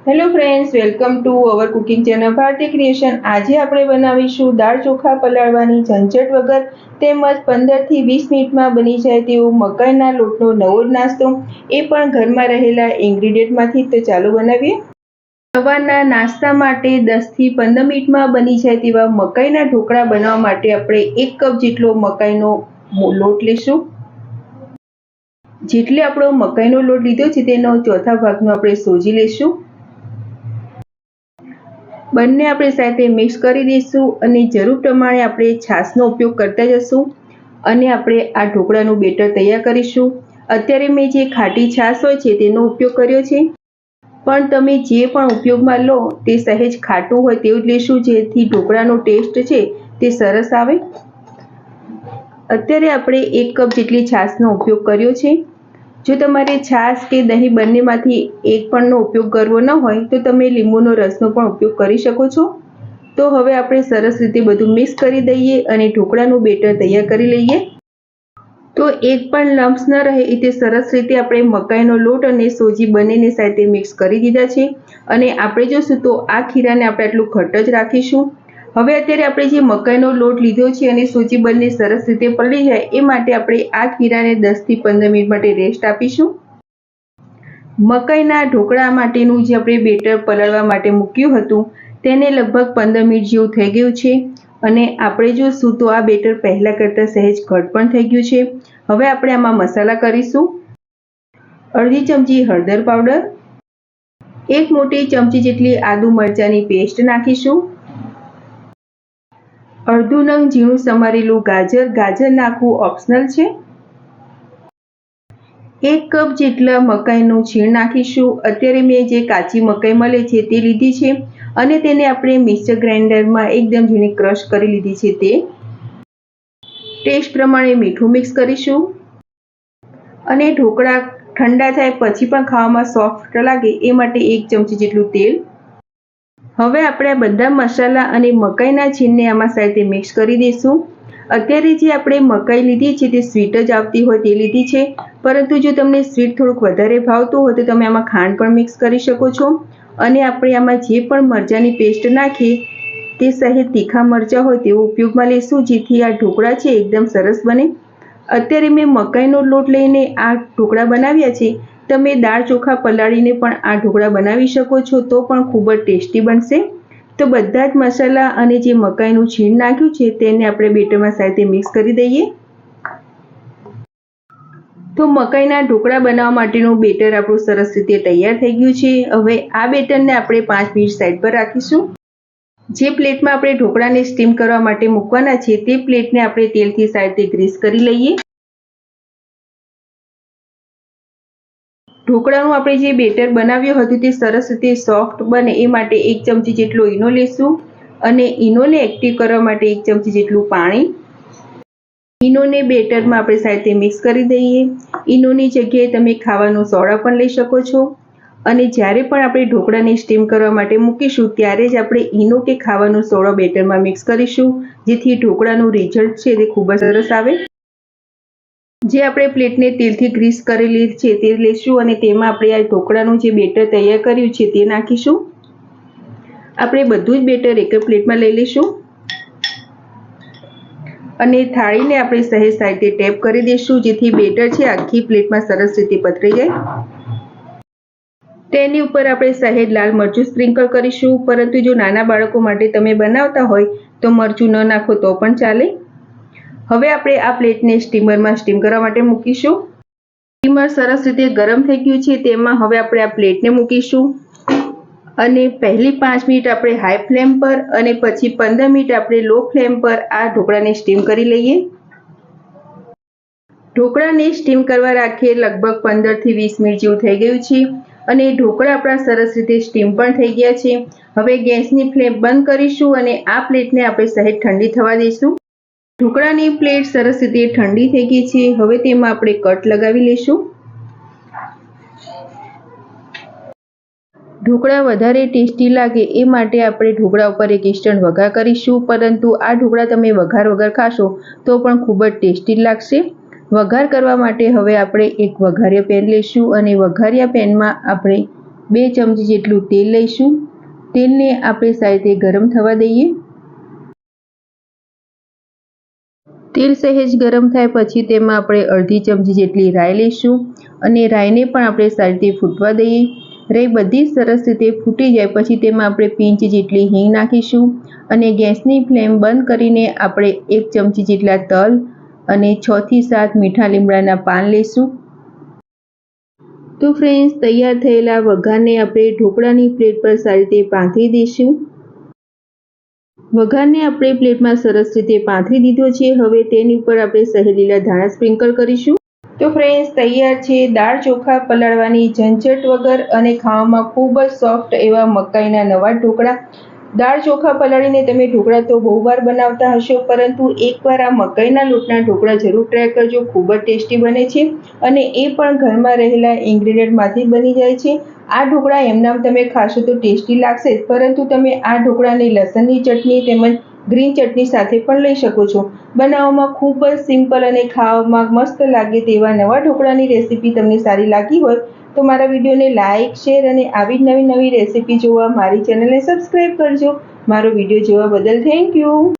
Hello friends, welcome to our cooking channel Bharati Creation. આજે આપણે બનાવીશું દાળ ચોખા પલાળવાની ઝંઝટ વગર તેમજ 15 થી 20 મિનિટમાં બની જાય તેવો મકાઈના લોટનો નવો નાસ્તો, એ પણ ઘરમાં રહેલા ઇન્ગ્રેડિયન્ટમાંથી। તો ચાલો બનાવીએ। સવારના નાસ્તા માટે 10 થી 15 મિનિટમાં બની જાય તેવા મકાઈના ઢોકળા બનાવવા માટે આપણે 1 કપ જેટલો મકાઈનો લોટ લઈશું। જેટલે આપણો મકાઈનો લોટ લીધો છે તેનો ચોથા ભાગનો આપણે સોજી લઈશું। બંને આપણે સાથે મિક્સ કરી દઈશું અને જરૂર પ્રમાણે આપણે છાશનો ઉપયોગ કરતા જઈશું અને આપણે આ ઢોકળાનું બેટર તૈયાર કરીશું। અત્યારે મેં જે ખાટી છાશ હોય છે તેનો ઉપયોગ કર્યો છે, પણ તમે જે પણ ઉપયોગમાં લો તે સહેજ ખાટું હોય તેવું જ લેશું, જેથી ઢોકળાનો ટેસ્ટ છે તે સરસ આવે। અત્યારે આપણે 1 કપ જેટલી છાશનો ઉપયોગ કર્યો છે। જો તમારે છાશ કે દહીં બંનેમાંથી એક પણનો ઉપયોગ કરવો ન હોય તો તમે લીંબુનો રસનો પણ ઉપયોગ કરી શકો છો। તો હવે આપણે સરસ રીતે બધું મિક્સ કરી દઈએ અને ઢોકળાનું બેટર તૈયાર કરી લઈએ। તો એક પણ લમ્સ ન રહે એ તે સરસ રીતે આપણે મકાઈનો લોટ અને સોજી બંનેને સાથે મિક્સ કરી દીધા છે અને આપણે જોશું તો આ ખીરાને આપણે આટલું ઘટ્ટ જ રાખીશું। હવે અત્યારે આપણે જે મકાઈનો લોટ લીધો છે અને સોજી બંને સરસ રીતે પલળી જાય એ માટે આપણે આ ખીરાને 10 થી 15 મિનિટ માટે રેસ્ટ આપીશું। મકાઈના ઢોકળા માટેનું જે આપણે બેટર પલાળવા માટે મૂક્યું હતું તેને લગભગ 15 મિનિટ જેવું થઈ ગયું છે અને આપણે જોશું તો આ બેટર પહેલાં કરતાં સહેજ ઘટ પણ થઈ ગયું છે। હવે આપણે આમાં મસાલા કરીશું। અડધી ચમચી હળદર પાવડર, 1 મોટી ચમચી જેટલી આદુ મરચાંની પેસ્ટ નાખીશું, અડધું નંગ ઝીણું સમારેલું ગાજર નાખવું ઓપ્શનલ છે, 1 કપ જેટલા મકાઈનું છીણ નાખીશું। અત્યારે મેં જે કાચી મકાઈ મળે છે તે લીધી છે અને તેને આપણે મિક્સર ગ્રાઇન્ડરમાં એકદમ ઝીણી ક્રશ કરી લીધી છે તે। ટેસ્ટ પ્રમાણે મીઠું મિક્સ કરીશું અને ઢોકળા ઠંડા થાય પછી પણ ખાવામાં સોફ્ટ લાગે એ માટે 1 ચમચી જેટલું તેલ। હવે આપણે આ બધા મસાલા અને મકાઈના છીણને આમાં સાથે મિક્સ કરી દઈશું। અત્યારે જે આપણે મકાઈ લીધી છે તે સ્વીટ જ આવતી હોય તે લીધી છે, પરંતુ જો તમને સ્વીટ થોડુંક વધારે ભાવતું હોય તો તમે આમાં ખાંડ પણ મિક્સ કરી શકો છો। અને આપણે આમાં જે પણ મરચાંની પેસ્ટ નાખીએ તે સહેજ તીખા મરચાં હોય તેવો ઉપયોગમાં લઈશું, જેથી આ ઢોકળા છે એકદમ સરસ બને। અત્યારે મેં મકાઈનો લોટ લઈને આ ઢોકળા બનાવ્યા છે, તમે દાળ ચોખા પલાળીને પણ આ ઢોકળા બનાવી શકો છો તો પણ ખૂબ જ ટેસ્ટી બનશે। તો બધા જ મસાલા અને જે મકાઈનું છીણ નાખ્યું છે તેને આપણે બેટરમાં સાથે મિક્સ કરી દઈએ। તો મકાઈના ઢોકળા બનાવવા માટેનું બેટર આપણું સરસ રીતે તૈયાર થઈ ગયું છે। હવે આ બેટરને આપણે 5 મિનિટ સાઈડ પર રાખીશું। જે પ્લેટમાં આપણે ઢોકળાને સ્ટીમ કરવા માટે મૂકવાના છે તે પ્લેટને આપણે તેલથી સાઈડથી ગ્રીસ કરી લઈએ। ઢોકળાનું આપણે જે બેટર બનાવ્યું હતું તે સરસ રીતે સોફ્ટ બને એ માટે 1 ચમચી જેટલો ઈનો લેશું અને ઈનોને એક્ટિવ કરવા માટે 1 ચમચી જેટલું પાણી। ઈનોને બેટરમાં આપણે સાથે મિક્સ કરી દઈએ। ઈનોની જગ્યાએ તમે ખાવાનો સોડા પણ લઈ શકો છો અને જ્યારે પણ આપણે ઢોકળાને સ્ટીમ કરવા માટે મૂકીશું ત્યારે જ આપણે ઈનો કે ખાવાનો સોડો બેટરમાં મિક્સ કરીશું, જેથી ઢોકળાનું રિઝલ્ટ છે તે ખૂબ જ સરસ આવે। જે આપણે પ્લેટને તેલથી ગ્રીસ કરેલી છે તે લઈશું અને તેમાં આપણે આ ઢોકળાનું જે બેટર તૈયાર કર્યું છે તે નાખીશું। આપણે બધું જ બેટર એક પ્લેટમાં લઈ લઈશું અને થાળીને આપણે સહેજ સાઈડે ટેપ કરી દઈશું, જેથી બેટર છે આખી પ્લેટમાં સરસ રીતે પથરાઈ જાય। તેની ઉપર આપણે સહેજ લાલ મરચું સ્પ્રિંકલ કરીશું, પરંતુ જો નાના બાળકો માટે તમે બનાવતા હોય તો મરચું ન નાખો તો પણ ચાલે। હવે આપણે આ પ્લેટને સ્ટીમરમાં સ્ટીમ કરવા માટે મૂકીશું। સ્ટીમર સરસ રીતે ગરમ થઈ ગયું છે, તેમાં હવે આપણે આ પ્લેટને મૂકીશું અને પહેલી 5 મિનિટ આપણે હાઈ ફ્લેમ પર અને પછી 15 મિનિટ આપણે લો ફ્લેમ પર આ ઢોકળાને સ્ટીમ કરી લઈએ। ઢોકળાને સ્ટીમ કરવા રાખીએ લગભગ 15 થી 20 મિનિટ જેવું થઈ ગયું છે અને ઢોકળા આપણા સરસ રીતે સ્ટીમ પણ થઈ ગયા છે। હવે ગેસની ફ્લેમ બંધ કરીશું અને આ પ્લેટને આપણે સહેજ ઠંડી થવા દઈશું। ઢોકળાની પ્લેટ સરસ રીતે ઠંડી થઈ ગઈ છે। હવે તેમાં આપણે કટ લગાવી લઈશું। ઢોકળા વધારે ટેસ્ટી લાગે એ માટે આપણે ઢોકળા ઉપર એક ઇન્સ્ટન્ટ વઘાર કરીશું, પરંતુ આ ઢોકળા તમે વઘાર વગર ખાશો તો પણ ખૂબ જ ટેસ્ટી લાગશે। વઘાર કરવા માટે હવે આપણે એક વઘારિયા પેન લઈશું અને વઘારિયા પેનમાં આપણે 2 ચમચી જેટલું તેલ લઈશું. તેલને આપણે સારી રીતે ગરમ થવા દઈએ. તેલ સહેજ ગરમ થાય પછી તેમાં આપણે અડધી ચમચી જેટલી રાઈ લઈશું અને રાઈને પણ આપણે સારી રીતે ફૂટવા દઈએ. રાઈ બધી સરસ રીતે ફૂટી જાય પછી તેમાં આપણે પિંચ જેટલી હિંગ નાખીશું અને ગેસની ફ્લેમ બંધ કરીને આપણે 1 ચમચી જેટલા તલ અને 6 થી 7 મીઠા લીમડાના પાન લઈશું. તો ફ્રેન્ડ્સ, તૈયાર થયેલા વઘારને આપણે ઢોકળાની પ્લેટ પર સારી રીતે પાથરી દઈશું. વઘારને આપણે પ્લેટમાં સરસ રીતે પાથરી દીધો છે. હવે તેની ઉપર આપણે સહેજ લીલા ધાણા સ્પ્રિંકલ કરીશું. તો ફ્રેન્ડ્સ, તૈયાર છે દાળ ચોખા પલાળવાની ઝંઝટ વગર અને ખાવામાં ખૂબ જ સોફ્ટ એવા મકાઈના નવા ઢોકળા. દાળ ચોખા પલાળીને તમે ઢોકળા તો બહુ વાર બનાવતા હશો, પરંતુ એકવાર આ મકાઈના લોટના ઢોકળા જરૂર ટ્રાય કરજો. ખૂબ જ ટેસ્ટી બને છે અને એ પણ ઘરમાં રહેલા ઇન્ગ્રેડિયન્ટમાંથી બની જાય છે. આ ઢોકળા એમનામ તમે ખાશો તો ટેસ્ટી લાગશે જ, પરંતુ તમે આ ઢોકળાને લસણની ચટણી તેમજ ગ્રીન ચટણી સાથે પણ લઈ શકો છો. બનાવવામાં ખૂબ જ સિમ્પલ અને ખાવામાં મસ્ત લાગે તેવા નવા ઢોકળાની રેસીપી તમને સારી લાગી હોય તો મારા વિડીયોને લાઇક, શેર અને આવી જ નવી રેસીપી જોવા મારી ચેનલને સબસ્ક્રાઈબ કરજો. મારો વિડીયો જોવા બદલ થેન્ક યુ.